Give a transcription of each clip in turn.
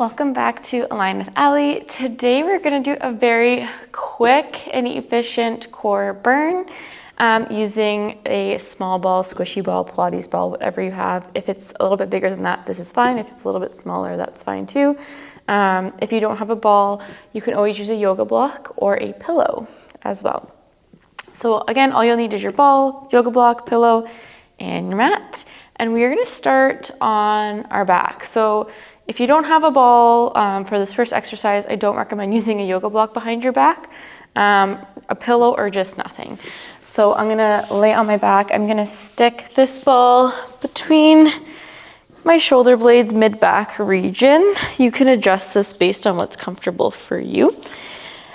Welcome back to Align with Ali. Today we're going to do a very quick and efficient core burn using a small ball, squishy ball, Pilates ball, whatever you have. If it's a little bit bigger than that, this is fine. If it's a little bit smaller, that's fine too. If you don't have a ball, you can always use a yoga block or a pillow as well. So again, all you'll need is your ball, yoga block, pillow, and your mat. And we are going to start on our back. So if you don't have a ball for this first exercise, I don't recommend using a yoga block behind your back, a pillow, or just nothing. So I'm gonna lay on my back. I'm gonna stick this ball between my shoulder blades, mid-back region. You can adjust this based on what's comfortable for you.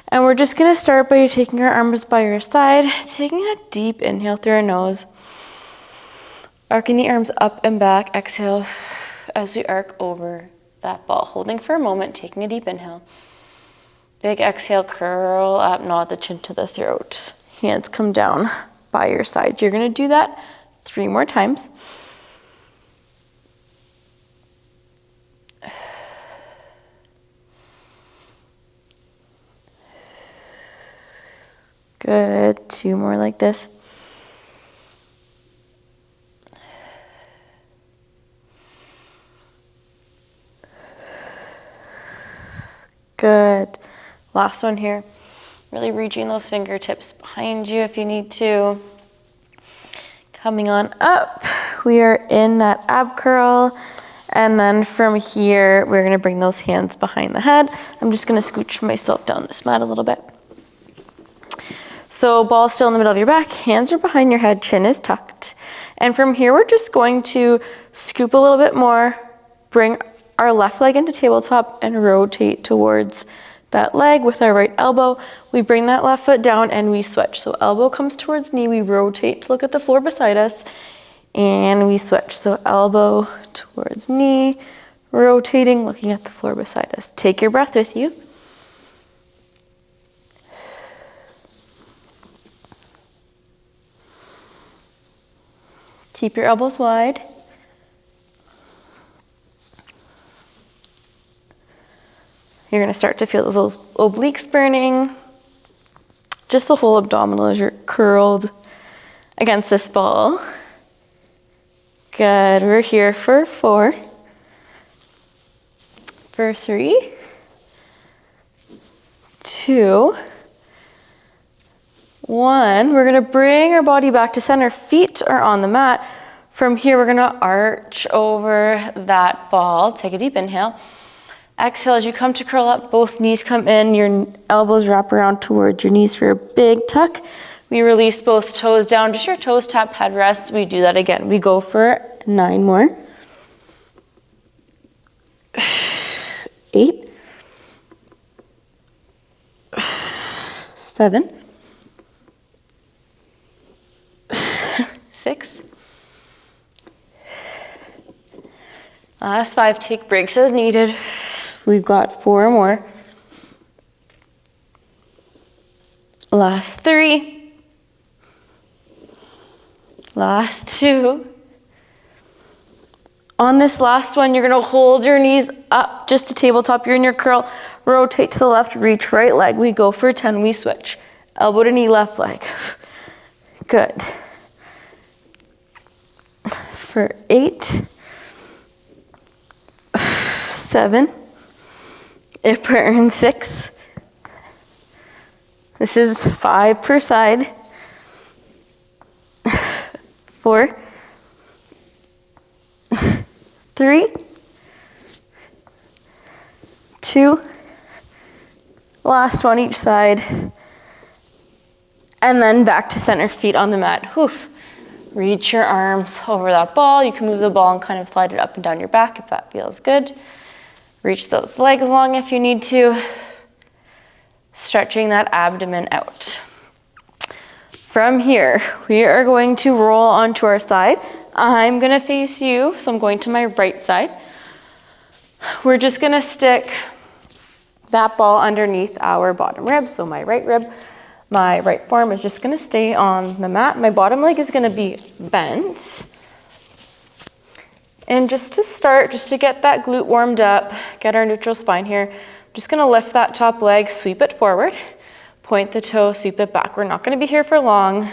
And we're just gonna start by taking our arms by your side, taking a deep inhale through our nose, arcing the arms up and back, exhale as we arc over that ball, holding for a moment, taking a deep inhale. Big exhale, curl up, nod the chin to the throat. Hands come down by your sides. You're gonna do that 3 more times. Good, 2 more like this. Good. Last one here. Really reaching those fingertips behind you if you need to. Coming on up. We are in that ab curl. And then from here, we're gonna bring those hands behind the head. I'm just gonna scooch myself down this mat a little bit. So ball still in the middle of your back, hands are behind your head, chin is tucked. And from here, we're just going to scoop a little bit more, bring our left leg into tabletop and rotate towards that leg with our right elbow. We bring that left foot down and we switch. So elbow comes towards knee, we rotate to look at the floor beside us and we switch. So elbow towards knee, rotating, looking at the floor beside us. Take your breath with you. Keep your elbows wide. You're gonna start to feel those obliques burning. Just the whole abdominal as you're curled against this ball. Good, we're here for 4, for 3, 2, 1. We're gonna bring our body back to center. Feet are on the mat. From here, we're gonna arch over that ball. Take a deep inhale. Exhale, as you come to curl up, both knees come in, your elbows wrap around towards your knees for a big tuck. We release both toes down, just your toes tap, head rests. We do that again. We go for 9 more. 8. 7. 6. Last 5, take breaks as needed. We've got 4 more. Last 3. Last 2. On this last one, you're gonna hold your knees up just to tabletop. You're in your curl. Rotate to the left, reach right leg. We go for 10, we switch. Elbow to knee, left leg. Good. For 8. 7. It burns. 6. This is 5 per side. 4. 3. 2. Last one each side. And then back to center, feet on the mat. Hoof. Reach your arms over that ball. You can move the ball and kind of slide it up and down your back if that feels good. Reach those legs long if you need to. Stretching that abdomen out. From here, we are going to roll onto our side. I'm gonna face you, so I'm going to my right side. We're just gonna stick that ball underneath our bottom rib, so my right rib. My right forearm is just gonna stay on the mat. My bottom leg is gonna be bent. And just to start, just to get that glute warmed up, get our neutral spine here, I'm just gonna lift that top leg, sweep it forward, point the toe, sweep it back. We're not gonna be here for long.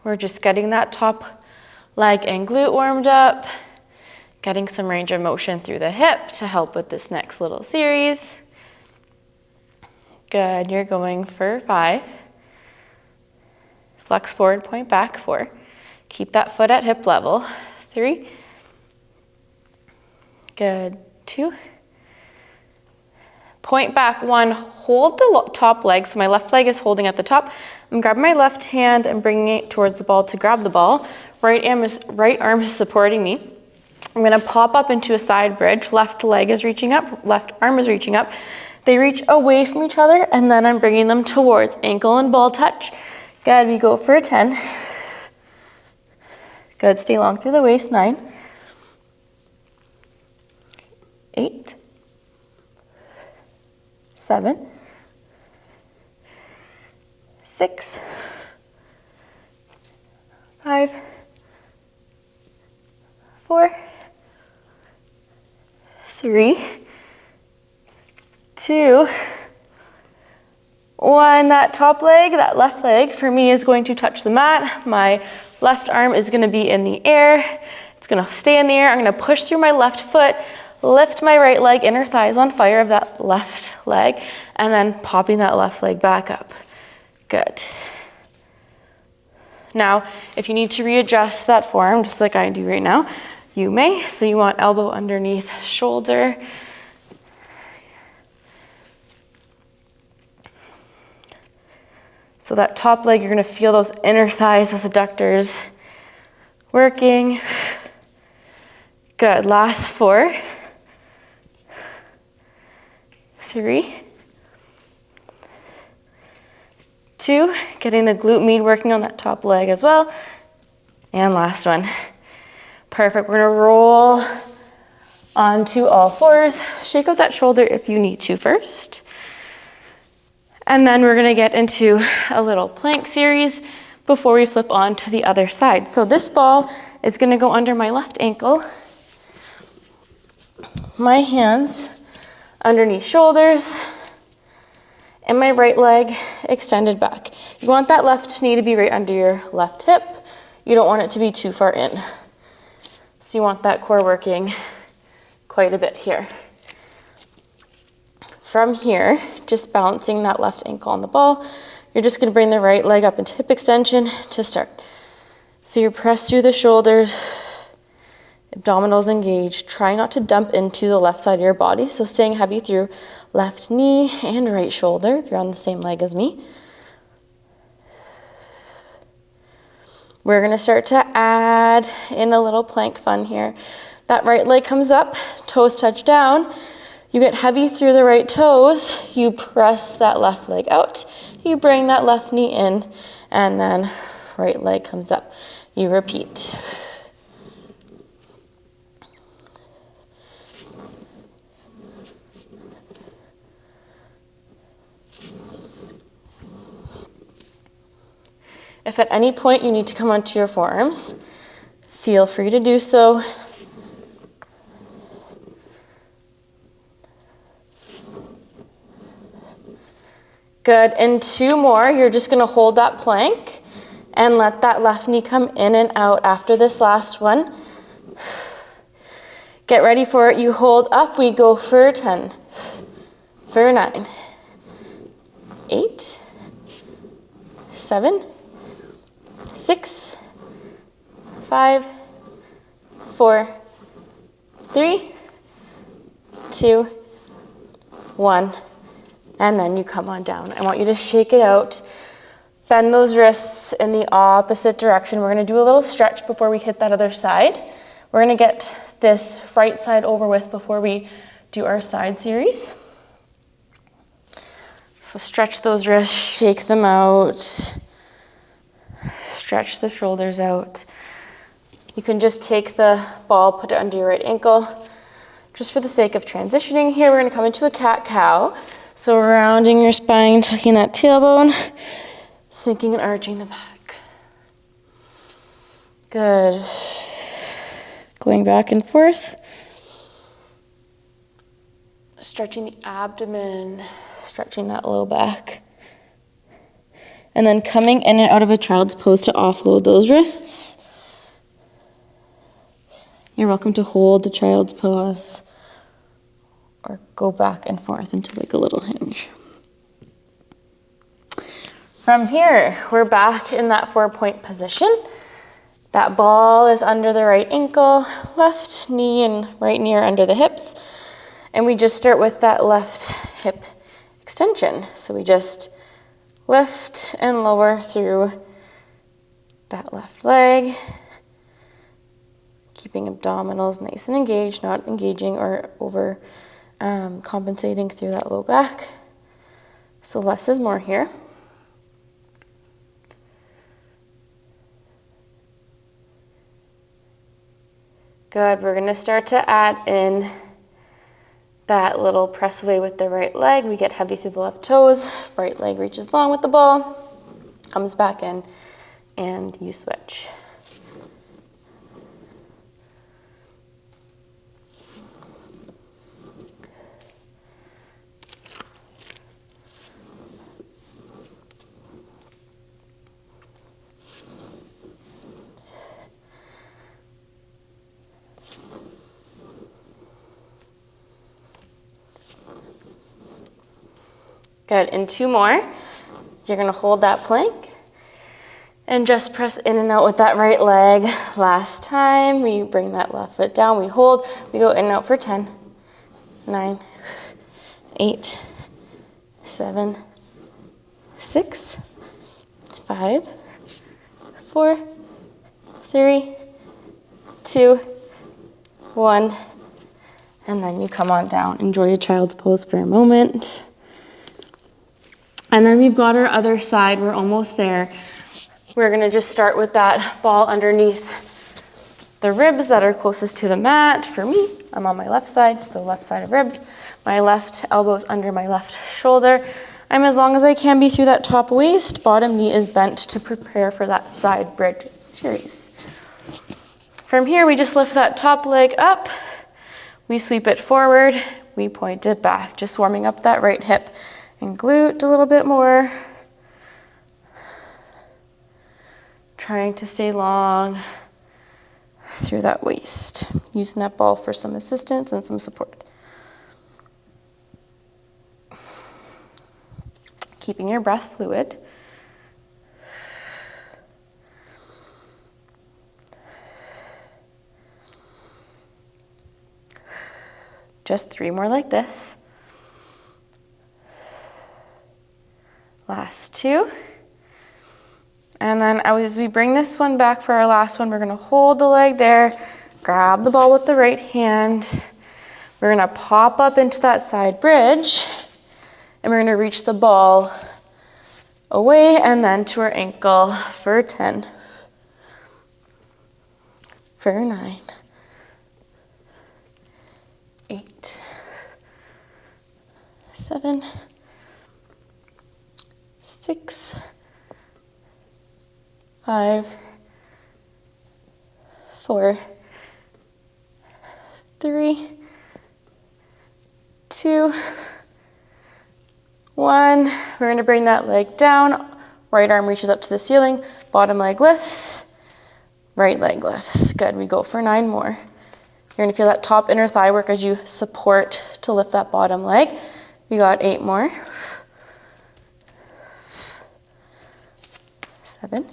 We're just getting that top leg and glute warmed up, getting some range of motion through the hip to help with this next little series. Good, you're going for 5. Flex forward, point back, 4. Keep that foot at hip level. 3. Good, 2. Point back, 1. Hold the top leg, so my left leg is holding at the top. I'm grabbing my left hand and bringing it towards the ball to grab the ball. Right arm is supporting me. I'm gonna pop up into a side bridge. Left leg is reaching up, left arm is reaching up. They reach away from each other, and then I'm bringing them towards ankle and ball touch. Good, we go for a 10. Good, stay long through the waist, 9. 8. 7. 6. 5. 4. 3. 2. 1, that top leg, that left leg for me is going to touch the mat. My left arm is gonna be in the air. It's gonna stay in the air. I'm gonna push through my left foot, lift my right leg, inner thighs on fire of that left leg, and then popping that left leg back up. Good. Now, if you need to readjust that forearm, just like I do right now, you may. So you want elbow underneath shoulder. So that top leg, you're gonna feel those inner thighs, those adductors working. Good, last 4. 3. 2, getting the glute med working on that top leg as well. And last one. Perfect, we're gonna roll onto all 4s. Shake out that shoulder if you need to first. And then we're gonna get into a little plank series before we flip on to the other side. So this ball is gonna go under my left ankle. My hands underneath shoulders, and my right leg extended back. You want that left knee to be right under your left hip. You don't want it to be too far in. So you want that core working quite a bit here. From here, just balancing that left ankle on the ball, you're just gonna bring the right leg up into hip extension to start. So you press through the shoulders, abdominals engaged. Try not to dump into the left side of your body. So staying heavy through left knee and right shoulder if you're on the same leg as me. We're gonna start to add in a little plank fun here. That right leg comes up, toes touch down. You get heavy through the right toes. You press that left leg out. You bring that left knee in, and then right leg comes up. You repeat. If at any point you need to come onto your forearms, feel free to do so. Good, and 2 more. You're just gonna hold that plank and let that left knee come in and out after this last one. Get ready for it. You hold up, we go for 10, for 9, 8, 7, 6, 5, 4, 3, 2, 1. And then you come on down. I want you to shake it out. Bend those wrists in the opposite direction. We're gonna do a little stretch before we hit that other side. We're gonna get this right side over with before we do our side series. So stretch those wrists, shake them out. Stretch the shoulders out. You can just take the ball, put it under your right ankle. Just for the sake of transitioning here, we're gonna come into a cat-cow. So rounding your spine, tucking that tailbone, sinking and arching the back. Good. Going back and forth. Stretching the abdomen, stretching that low back. And then coming in and out of a child's pose to offload those wrists. You're welcome to hold the child's pose or go back and forth into like a little hinge. From here, we're back in that 4-point position. That ball is under the right ankle, left knee and right knee are under the hips. And we just start with that left hip extension. So we just lift and lower through that left leg, keeping abdominals nice and engaged, not engaging or over compensating through that low back. So less is more here. Good, we're gonna start to add in that little press away with the right leg. We get heavy through the left toes. Right leg reaches long with the ball, comes back in, and you switch. Good, and 2 more. You're gonna hold that plank and just press in and out with that right leg. Last time, we bring that left foot down, we hold, we go in and out for 10, 9, 8, 7, 6, 5, 4, 3, 2, 1, and then you come on down. Enjoy your child's pose for a moment. And then we've got our other side, we're almost there. We're gonna just start with that ball underneath the ribs that are closest to the mat. For me, I'm on my left side, so left side of ribs. My left elbow is under my left shoulder. I'm as long as I can be through that top waist. Bottom knee is bent to prepare for that side bridge series. From here, we just lift that top leg up. We sweep it forward, we point it back, just warming up that right hip and glute a little bit more. Trying to stay long through that waist, using that ball for some assistance and some support. Keeping your breath fluid. Just 3 more like this. Last 2. And then as we bring this one back for our last one, we're gonna hold the leg there, grab the ball with the right hand. We're gonna pop up into that side bridge, and we're gonna reach the ball away and then to our ankle for 10, for 9, 8, 7, 6, 5, 4, 3, 2, 1. We're going to bring that leg down. Right arm reaches up to the ceiling. Bottom leg lifts. Right leg lifts. Good. We go for 9 more. You're going to feel that top inner thigh work as you support to lift that bottom leg. We got 8 more. 7,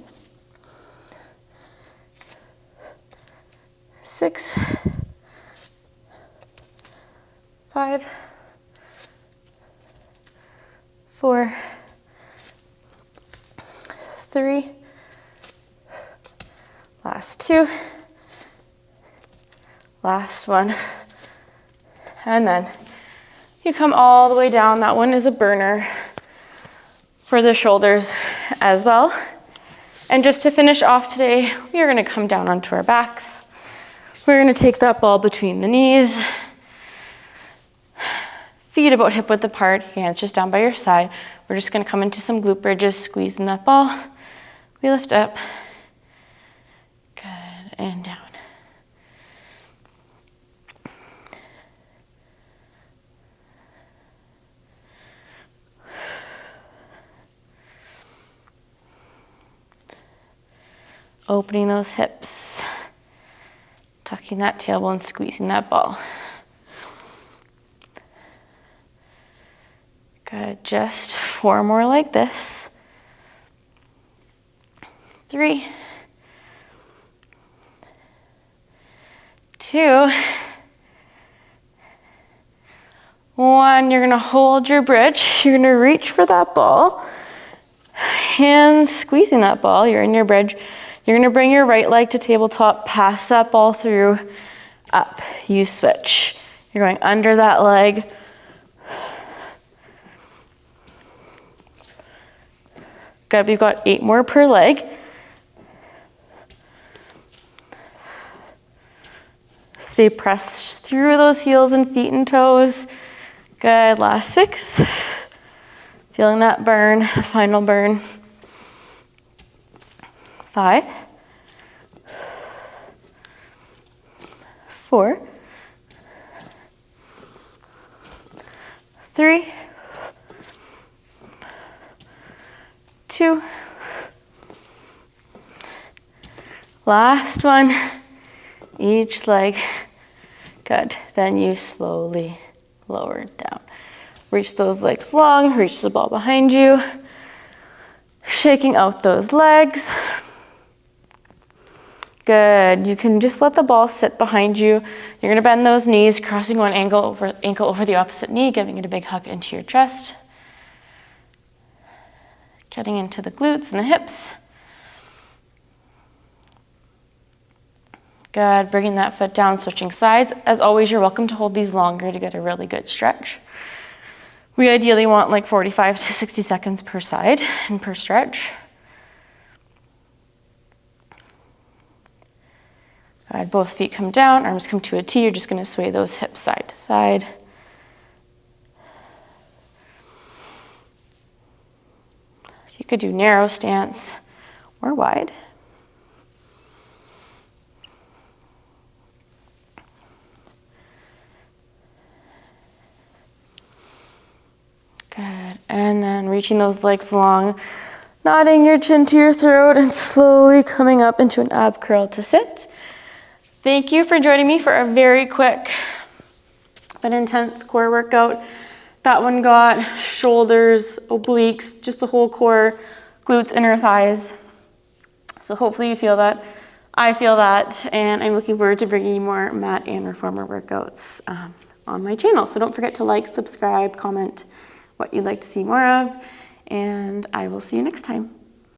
6, 5, 4, 3, last 2, last 1, and then you come all the way down. That one is a burner for the shoulders as well. And just to finish off today, we are gonna come down onto our backs. We're gonna take that ball between the knees, feet about hip width apart, hands just down by your side. We're just gonna come into some glute bridges, squeezing that ball. We lift up, good, and down. opening those hips, tucking that tailbone, squeezing that ball. Good, just 4 more like this. 3, 2, 1. You're gonna hold your bridge. You're gonna reach for that ball. Hands squeezing that ball. You're in your bridge. You're gonna bring your right leg to tabletop, pass that ball through, up. You switch. You're going under that leg. Good, we've got 8 more per leg. Stay pressed through those heels and feet and toes. Good, last 6. Feeling that burn, final burn. 5, 4, 3, 2. Last one. Each leg. Good. Then you slowly lower it down. Reach those legs long, reach the ball behind you. Shaking out those legs. Good. You can just let the ball sit behind you. You're gonna bend those knees, crossing one ankle over the opposite knee, giving it a big hug into your chest. Getting into the glutes and the hips. Good, bringing that foot down, switching sides. As always, you're welcome to hold these longer to get a really good stretch. We ideally want like 45 to 60 seconds per side and per stretch. Good, both feet come down, arms come to a T. You're just gonna sway those hips side to side. You could do narrow stance or wide. Good, and then reaching those legs long, nodding your chin to your throat and slowly coming up into an ab curl to sit. Thank you for joining me for a very quick but intense core workout. That one got shoulders, obliques, just the whole core, glutes, inner thighs. So hopefully you feel that. I feel that, and I'm looking forward to bringing you more mat and reformer workouts on my channel. So don't forget to like, subscribe, comment what you'd like to see more of, and I will see you next time.